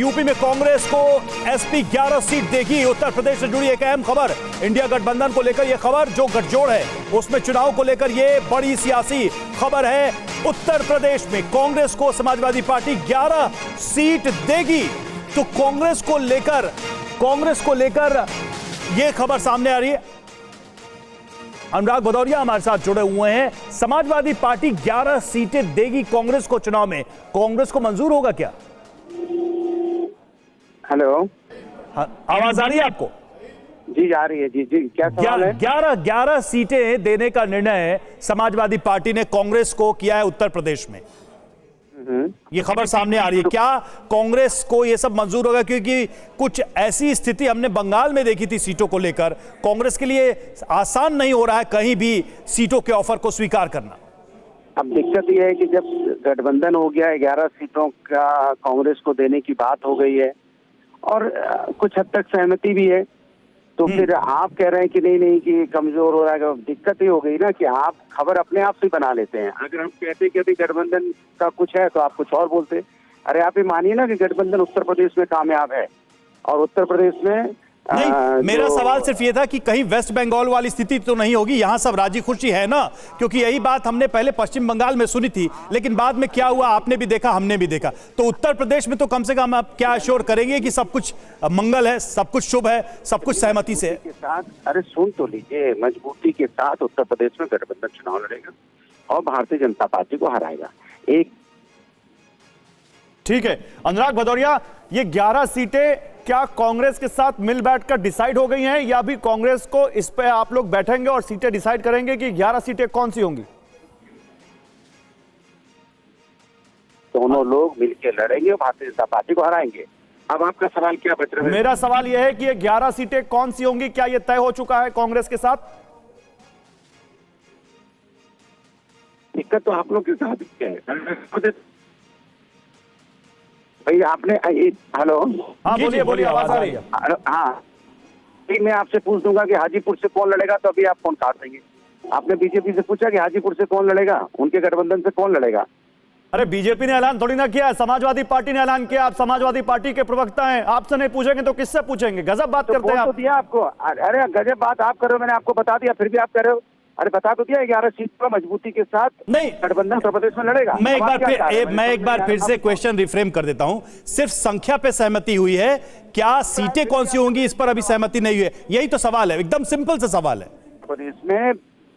UP में कांग्रेस को SP 11 seat देगी। उत्तर प्रदेश से जुड़ी एक अहम खबर, इंडिया गठबंधन को लेकर यह खबर, जो गठजोड़ है उसमें चुनाव को लेकर यह बड़ी सियासी खबर है। उत्तर प्रदेश में कांग्रेस को समाजवादी पार्टी 11 सीट देगी। तो कांग्रेस को लेकर यह खबर सामने आ रही है। अनुराग भदौरिया हमारे साथ जुड़े हुए हैं। समाजवादी पार्टी 11 सीटें देगी कांग्रेस को चुनाव में, कांग्रेस को मंजूर होगा क्या? हेलो, आवाज आ रही है आपको? जी आ रही है। जी क्या सवाल है? 11 सीटें देने का निर्णय समाजवादी पार्टी ने कांग्रेस को किया है उत्तर प्रदेश में। ये खबर सामने आ रही है। क्या कांग्रेस को ये सब मंजूर होगा? क्योंकि कुछ ऐसी स्थिति हमने बंगाल में देखी थी सीटों को लेकर। कांग्रेस के लिए आसान नहीं हो रहा है कहीं भी सीटों के ऑफर को स्वीकार करना। अब दिक्कत ये है कि जब गठबंधन हो गया है, 11 सीटों का कांग्रेस को देने की बात हो गई है और कुछ हद तक सहमति भी है, तो फिर आप कह रहे हैं कि नहीं कि कमजोर हो रहा है। दिक्कत ये हो गई ना कि आप खबर अपने आप से बना लेते हैं। अगर हम कहते कि अभी गठबंधन का कुछ है तो आप कुछ और बोलते। अरे आप ये मानिए ना कि गठबंधन उत्तर प्रदेश में कामयाब है और उत्तर प्रदेश में नहीं, मेरा सवाल सिर्फ ये था कि कहीं वेस्ट बंगाल वाली स्थिति तो नहीं होगी। यहां सब राजी खुशी है ना? क्योंकि यही बात हमने पहले पश्चिम बंगाल में सुनी थी, लेकिन बाद में क्या हुआ आपने भी देखा, हमने भी देखा। तो उत्तर प्रदेश में तो कम से कम आप क्या अश्योर करेंगे कि सब कुछ मंगल है, सब कुछ शुभ है, सब कुछ सहमति से के साथ? अरे सुन तो लीजिए, मजबूती के साथ उत्तर प्रदेश में गठबंधन चुनाव लड़ेगा और भारतीय जनता पार्टी को हराएगा। एक ठीक है अनुराग भदौरिया, ये 11 सीटें क्या कांग्रेस के साथ मिल बैठकर डिसाइड हो गई हैं, या भी कांग्रेस को इस पे आप लोग बैठेंगे और सीटें डिसाइड करेंगे कि 11 सीटें कौन सी होंगी? दोनों लोग मिलकर लड़ेंगे और भारतीय जनता पार्टी को हराएंगे। अब आपका सवाल क्या बच रहा है? मेरा सवाल यह है कि ये 11 सीटें कौन सी होंगी, क्या यह तय हो चुका है कांग्रेस के साथ? दिक्कत तो आप लोग के साथ है भाई। आपने हेलो, हाँ बोलिए, आवाज आ रही है। हाँ, मैं आपसे पूछ दूंगा कि हाजीपुर से कौन लड़ेगा तो अभी आप कौन काट देंगे? आपने बीजेपी से पूछा कि हाजीपुर से कौन लड़ेगा, उनके गठबंधन से कौन लड़ेगा? अरे बीजेपी ने ऐलान थोड़ी ना किया है, समाजवादी पार्टी ने ऐलान किया। आप समाजवादी पार्टी के प्रवक्ता हैं, आपसे नहीं पूछेंगे तो किससे पूछेंगे? गजब बात करते हैं आप। तो दिया आपको। अरे गजब बात आप कर रहे हो, मैंने आपको बता दिया, फिर भी आप कर रहे हो। अरे बता तो दिया 11 सीट पर मजबूती के साथ नहीं गठबंधन उत्तर प्रदेश में लड़ेगा। मैं एक बार फिर से क्वेश्चन रिफ्रेम कर देता हूं। सिर्फ संख्या पे सहमति हुई है, क्या सीटें कौन सी होंगी इस पर अभी सहमति नहीं हुई है? यही तो सवाल है, एकदम सिंपल सा सवाल है। प्रदेश में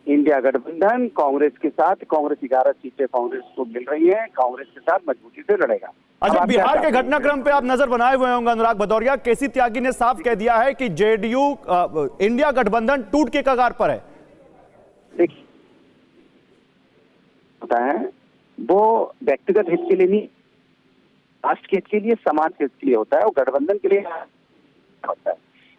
इंडिया गठबंधन कांग्रेस के साथ, कांग्रेस 11 सीटें कांग्रेस को मिल रही है, कांग्रेस के साथ मजबूती से लड़ेगा। अच्छा, बिहार के घटनाक्रम पे आप नजर बनाए हुए होंगे अनुराग भदौरिया। केसी त्यागी ने साफ कह दिया है कि जेडीयू इंडिया गठबंधन टूट के कगार पर है। देखिए होता है वो व्यक्तिगत हित के लिए नहीं, राष्ट्र के हित के लिए, समाज के हित के लिए होता है, वो गठबंधन के लिए होता है।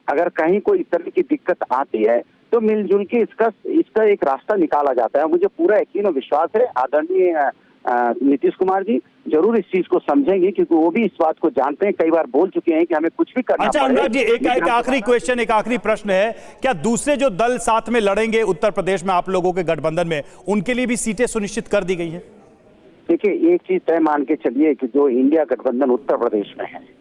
अगर कहीं कोई इस तरह की दिक्कत आती है तो मिलजुल के इसका एक रास्ता निकाला जाता है। मुझे पूरा यकीन और विश्वास है आदरणीय नीतीश कुमार जी जरूर इस चीज को समझेंगे, क्योंकि वो भी इस बात को जानते हैं, कई बार बोल चुके हैं कि हमें कुछ भी करना अच्छा अनुराग जी, एक आखिरी क्वेश्चन, एक आखिरी प्रश्न है, क्या दूसरे जो दल साथ में लड़ेंगे उत्तर प्रदेश में आप लोगों के गठबंधन में, उनके लिए भी सीटें सुनिश्चित कर दी गई है? देखिए एक चीज तय मान के चलिए कि जो इंडिया गठबंधन उत्तर प्रदेश में है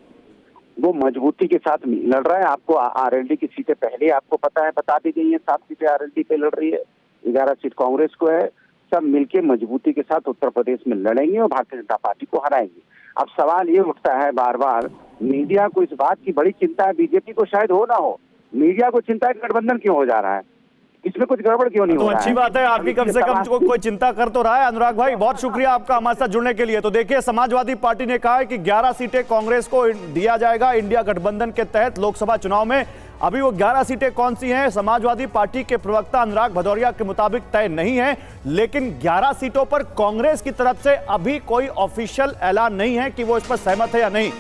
वो मजबूती के साथ लड़ रहा है। आपको आरएलडी की सीटें पहले आपको पता है, बता दी गई है, 7 सीटें आरएलडी पे लड़ रही है, 11 सीट कांग्रेस को है। सब मिलके मजबूती के साथ उत्तर प्रदेश में लड़ेंगे और भारतीय जनता पार्टी को हराएंगे। अब सवाल ये उठता है बार बार, मीडिया को इस बात की बड़ी चिंता है, बीजेपी को शायद हो ना हो, मीडिया को चिंता है गठबंधन क्यों हो जा रहा है, इसमें कुछ गड़बड़ क्यों नहीं हो रहा है? अच्छी बात है, आपकी कम से कम कोई चिंता कर तो रहा है। अनुराग भाई बहुत शुक्रिया आपका हमारे साथ जुड़ने के लिए। तो देखिए, समाजवादी पार्टी ने कहा है कि 11 सीटें कांग्रेस को दिया जाएगा इंडिया गठबंधन के तहत लोकसभा चुनाव में। अभी वो 11 सीटें कौन सी हैं समाजवादी पार्टी के प्रवक्ता अनुराग भदौरिया के मुताबिक तय नहीं है, लेकिन 11 सीटों पर कांग्रेस की तरफ से अभी कोई ऑफिशियल ऐलान नहीं है कि वो इस पर सहमत है या नहीं।